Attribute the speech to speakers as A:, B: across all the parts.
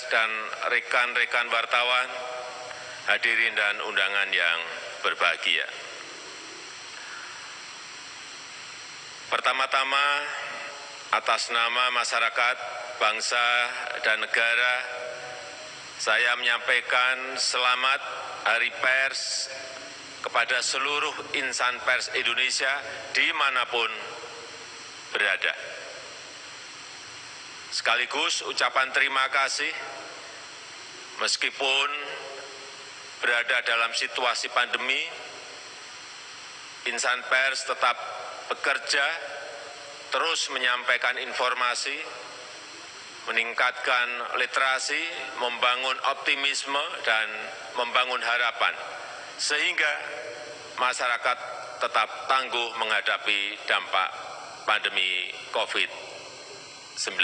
A: dan rekan-rekan wartawan, hadirin dan undangan yang berbahagia. Pertama-tama, atas nama masyarakat, bangsa, dan negara, saya menyampaikan selamat Hari Pers kepada seluruh insan pers Indonesia dimanapun berada. Sekaligus ucapan terima kasih, meskipun berada dalam situasi pandemi, insan pers tetap bekerja, terus menyampaikan informasi, meningkatkan literasi, membangun optimisme, dan membangun harapan, sehingga masyarakat tetap tangguh menghadapi dampak pandemi COVID-19.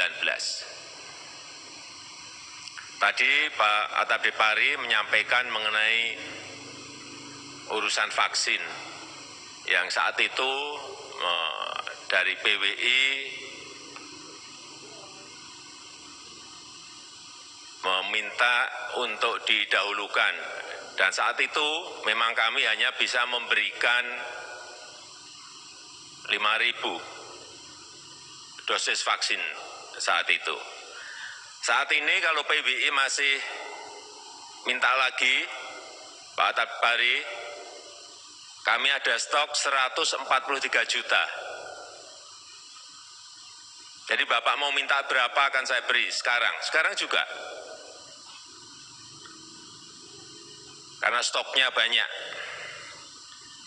A: Tadi Pak Atabdipari menyampaikan mengenai urusan vaksin yang saat itu dari PWI meminta untuk didahulukan, dan saat itu memang kami hanya bisa memberikan 5.000 dosis vaksin saat itu. Saat ini kalau PWI masih minta lagi, Pak Atabdipari, kami ada stok 143 juta. Jadi Bapak mau minta berapa akan saya beri sekarang juga. Karena stoknya banyak.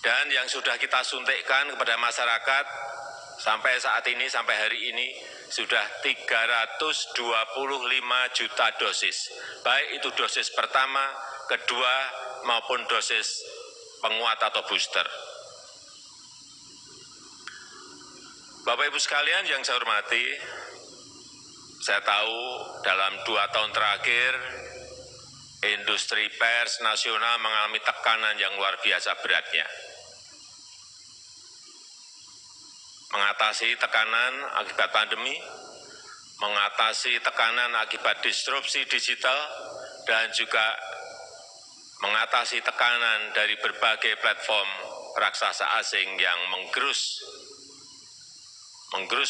A: Dan yang sudah kita suntikkan kepada masyarakat sampai saat ini, sampai hari ini, sudah 325 juta dosis. Baik itu dosis pertama, kedua, maupun dosis penguat atau booster. Bapak Ibu sekalian yang saya hormati, saya tahu dalam 2 tahun terakhir, industri pers nasional mengalami tekanan yang luar biasa beratnya. Mengatasi tekanan akibat pandemi, mengatasi tekanan akibat disrupsi digital, dan juga mengatasi tekanan dari berbagai platform raksasa asing yang menggerus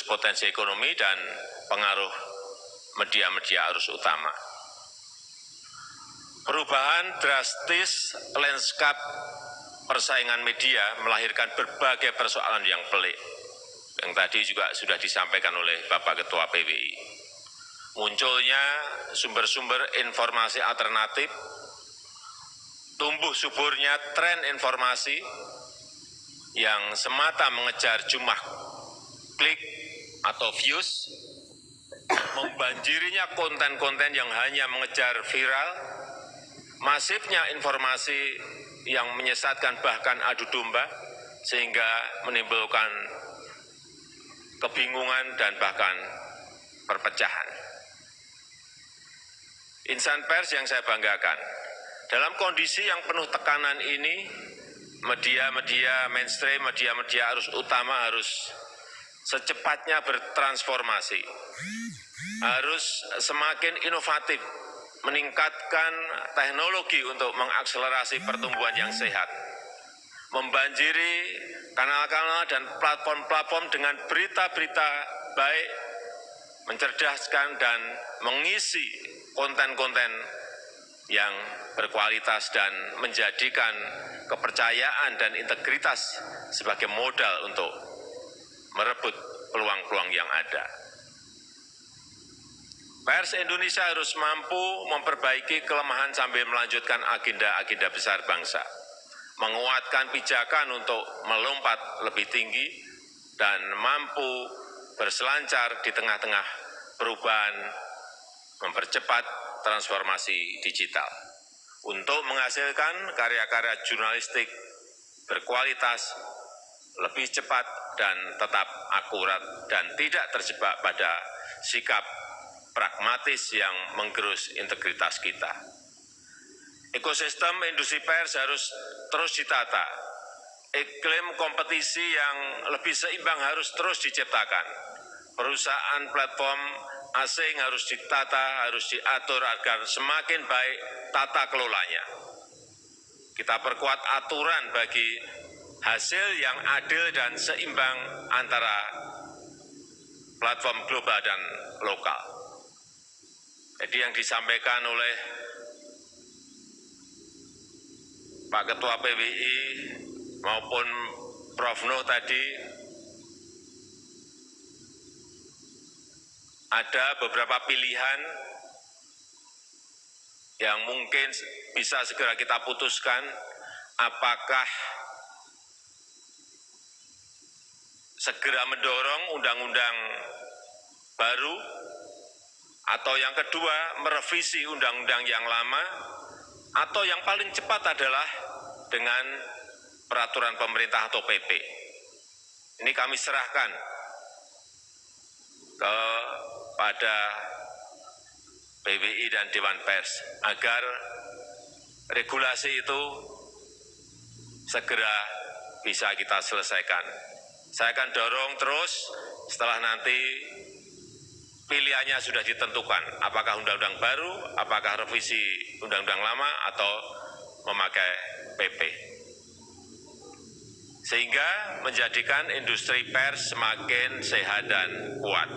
A: potensi ekonomi dan pengaruh media-media arus utama. Perubahan drastis lanskap persaingan media melahirkan berbagai persoalan yang pelik, yang tadi juga sudah disampaikan oleh Bapak Ketua PWI. Munculnya sumber-sumber informasi alternatif, tumbuh suburnya tren informasi yang semata mengejar jumlah klik atau views, membanjirinya konten-konten yang hanya mengejar viral, masifnya informasi yang menyesatkan bahkan adu domba, sehingga menimbulkan kebingungan dan bahkan perpecahan. Insan pers yang saya banggakan, dalam kondisi yang penuh tekanan ini, media-media mainstream, media-media arus utama harus secepatnya bertransformasi, harus semakin inovatif, meningkatkan teknologi untuk mengakselerasi pertumbuhan yang sehat, membanjiri kanal-kanal dan platform-platform dengan berita-berita baik, mencerdaskan dan mengisi konten-konten yang berkualitas dan menjadikan kepercayaan dan integritas sebagai modal untuk merebut peluang-peluang yang ada. Pers Indonesia harus mampu memperbaiki kelemahan sambil melanjutkan agenda-agenda besar bangsa, menguatkan pijakan untuk melompat lebih tinggi, dan mampu berselancar di tengah-tengah perubahan, mempercepat transformasi digital, untuk menghasilkan karya-karya jurnalistik berkualitas, lebih cepat dan tetap akurat, dan tidak terjebak pada sikap pragmatis yang menggerus integritas kita. Ekosistem industri pers harus terus ditata. Iklim kompetisi yang lebih seimbang harus terus diciptakan. Perusahaan platform asing harus ditata, harus diatur agar semakin baik tata kelolanya. Kita perkuat aturan bagi hasil yang adil dan seimbang antara platform global dan lokal. Jadi yang disampaikan oleh Pak Ketua PWI maupun Prof. Nuh tadi, ada beberapa pilihan yang mungkin bisa segera kita putuskan, apakah segera mendorong undang-undang baru, atau yang kedua merevisi undang-undang yang lama, atau yang paling cepat adalah dengan peraturan pemerintah atau PP. Ini kami serahkan kepada PWI dan Dewan Pers agar regulasi itu segera bisa kita selesaikan. Saya akan dorong terus setelah nanti pilihannya sudah ditentukan, apakah undang-undang baru, apakah revisi undang-undang lama, atau memakai PP. Sehingga menjadikan industri pers semakin sehat dan kuat.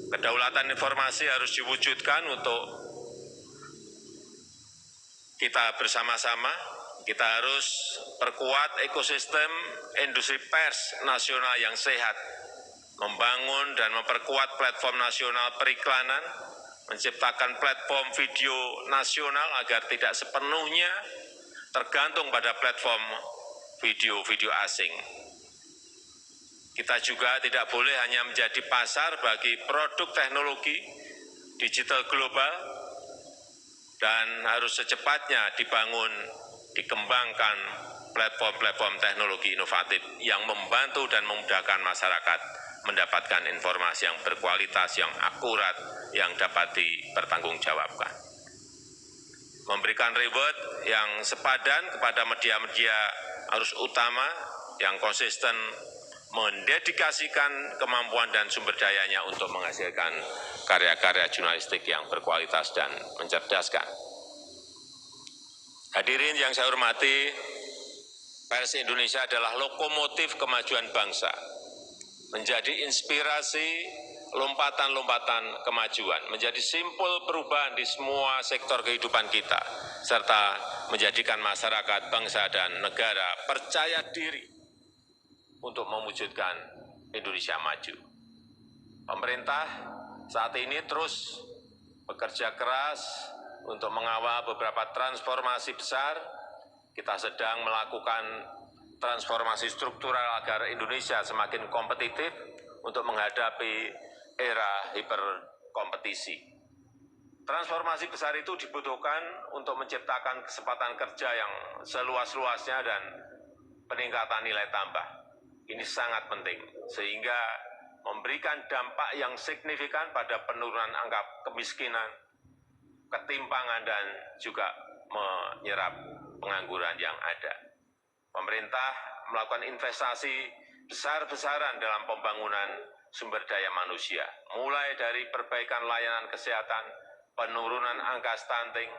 A: Kedaulatan informasi harus diwujudkan untuk kita bersama-sama. Kita harus perkuat ekosistem industri pers nasional yang sehat, membangun dan memperkuat platform nasional periklanan, menciptakan platform video nasional agar tidak sepenuhnya tergantung pada platform video-video asing. Kita juga tidak boleh hanya menjadi pasar bagi produk teknologi digital global, dan harus secepatnya dikembangkan platform-platform teknologi inovatif yang membantu dan memudahkan masyarakat mendapatkan informasi yang berkualitas, yang akurat, yang dapat dipertanggungjawabkan. Memberikan reward yang sepadan kepada media-media arus utama yang konsisten mendedikasikan kemampuan dan sumber dayanya untuk menghasilkan karya-karya jurnalistik yang berkualitas dan mencerdaskan. Hadirin yang saya hormati, pers Indonesia adalah lokomotif kemajuan bangsa, menjadi inspirasi lompatan-lompatan kemajuan, menjadi simpul perubahan di semua sektor kehidupan kita, serta menjadikan masyarakat, bangsa, dan negara percaya diri untuk mewujudkan Indonesia maju. Pemerintah saat ini terus bekerja keras untuk mengawal beberapa transformasi besar. Kita sedang melakukan transformasi struktural agar Indonesia semakin kompetitif untuk menghadapi era hiperkompetisi. Transformasi besar itu dibutuhkan untuk menciptakan kesempatan kerja yang seluas-luasnya dan peningkatan nilai tambah. Ini sangat penting, sehingga memberikan dampak yang signifikan pada penurunan angka kemiskinan, ketimpangan, dan juga menyerap pengangguran yang ada. Pemerintah melakukan investasi besar-besaran dalam pembangunan sumber daya manusia, mulai dari perbaikan layanan kesehatan, penurunan angka stunting,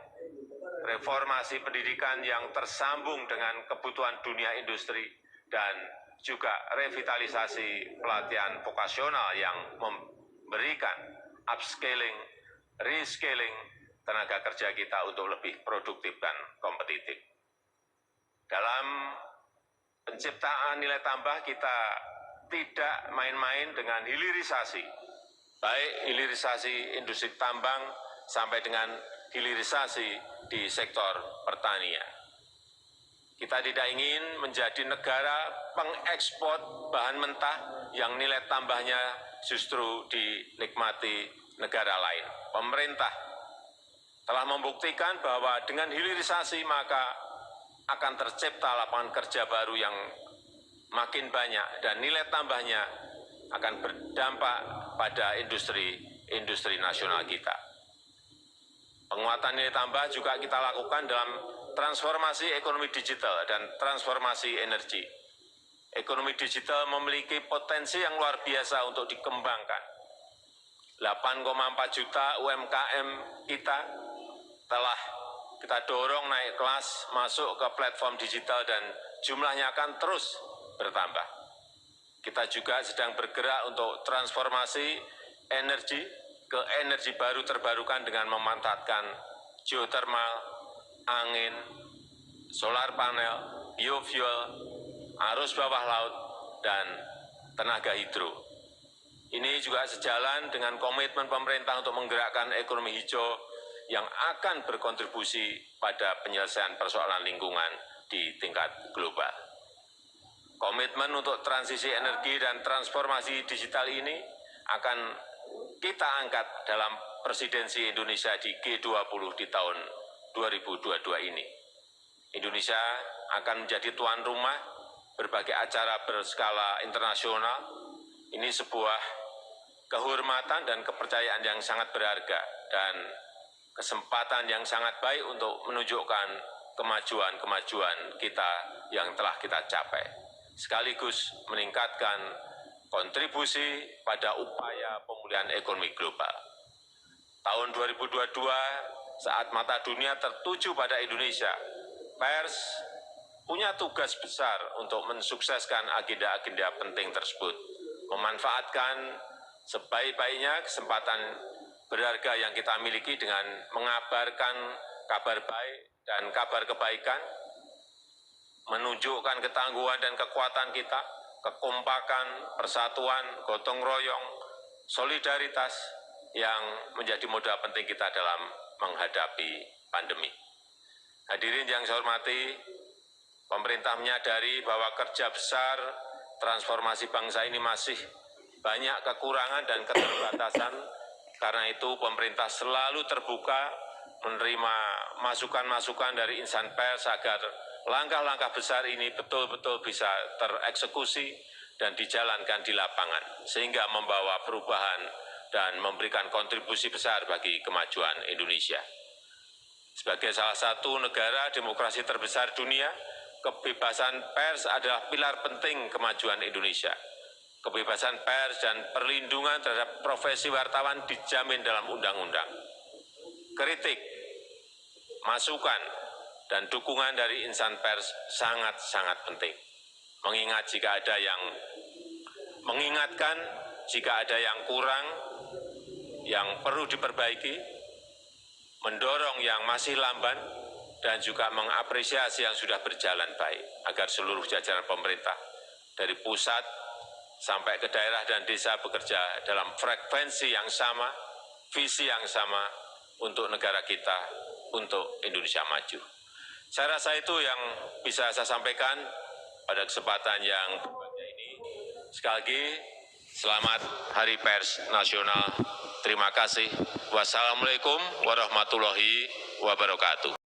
A: reformasi pendidikan yang tersambung dengan kebutuhan dunia industri, dan juga revitalisasi pelatihan vokasional yang memberikan upscaling, reskilling tenaga kerja kita untuk lebih produktif dan kompetitif. Dalam penciptaan nilai tambah kita tidak main-main dengan hilirisasi, baik hilirisasi industri tambang sampai dengan hilirisasi di sektor pertanian. Kita tidak ingin menjadi negara pengekspor bahan mentah yang nilai tambahnya justru dinikmati negara lain. Pemerintah telah membuktikan bahwa dengan hilirisasi maka akan tercipta lapangan kerja baru yang makin banyak dan nilai tambahnya akan berdampak pada industri nasional kita. Penguatan nilai tambah juga kita lakukan dalam transformasi ekonomi digital dan transformasi energi. Ekonomi digital memiliki potensi yang luar biasa untuk dikembangkan. 8,4 juta UMKM kita telah kita dorong naik kelas masuk ke platform digital dan jumlahnya akan terus bertambah. Kita juga sedang bergerak untuk transformasi energi ke energi baru terbarukan dengan memanfaatkan geothermal, angin, solar panel, biofuel, arus bawah laut, dan tenaga hidro. Ini juga sejalan dengan komitmen pemerintah untuk menggerakkan ekonomi hijau yang akan berkontribusi pada penyelesaian persoalan lingkungan di tingkat global. Komitmen untuk transisi energi dan transformasi digital ini akan kita angkat dalam presidensi Indonesia di G20 di tahun 2022 ini. Indonesia akan menjadi tuan rumah berbagai acara berskala internasional. Ini sebuah kehormatan dan kepercayaan yang sangat berharga dan kesempatan yang sangat baik untuk menunjukkan kemajuan-kemajuan kita yang telah kita capai, sekaligus meningkatkan kontribusi pada upaya pemulihan ekonomi global. Tahun 2022, saat mata dunia tertuju pada Indonesia, pers punya tugas besar untuk mensukseskan agenda-agenda penting tersebut, memanfaatkan sebaik-baiknya kesempatan berharga yang kita miliki dengan mengabarkan kabar baik dan kabar kebaikan, menunjukkan ketangguhan dan kekuatan kita, kekompakan, persatuan, gotong royong, solidaritas yang menjadi modal penting kita dalam menghadapi pandemi. Hadirin yang saya hormati, pemerintah menyadari bahwa kerja besar transformasi bangsa ini masih banyak kekurangan dan keterbatasan. Karena itu pemerintah selalu terbuka menerima masukan-masukan dari insan pers agar langkah-langkah besar ini betul-betul bisa tereksekusi dan dijalankan di lapangan, sehingga membawa perubahan dan memberikan kontribusi besar bagi kemajuan Indonesia. Sebagai salah satu negara demokrasi terbesar dunia, kebebasan pers adalah pilar penting kemajuan Indonesia. Kebebasan pers dan perlindungan terhadap profesi wartawan dijamin dalam undang-undang. Kritik, masukan, dan dukungan dari insan pers sangat-sangat penting. Mengingatkan jika ada yang kurang, yang perlu diperbaiki, mendorong yang masih lamban, dan juga mengapresiasi yang sudah berjalan baik, agar seluruh jajaran pemerintah dari pusat sampai ke daerah dan desa bekerja dalam frekuensi yang sama, visi yang sama untuk negara kita, untuk Indonesia maju. Saya rasa itu yang bisa saya sampaikan pada kesempatan yang berbahagia ini. Sekali lagi, selamat Hari Pers Nasional. Terima kasih. Wassalamualaikum warahmatullahi wabarakatuh.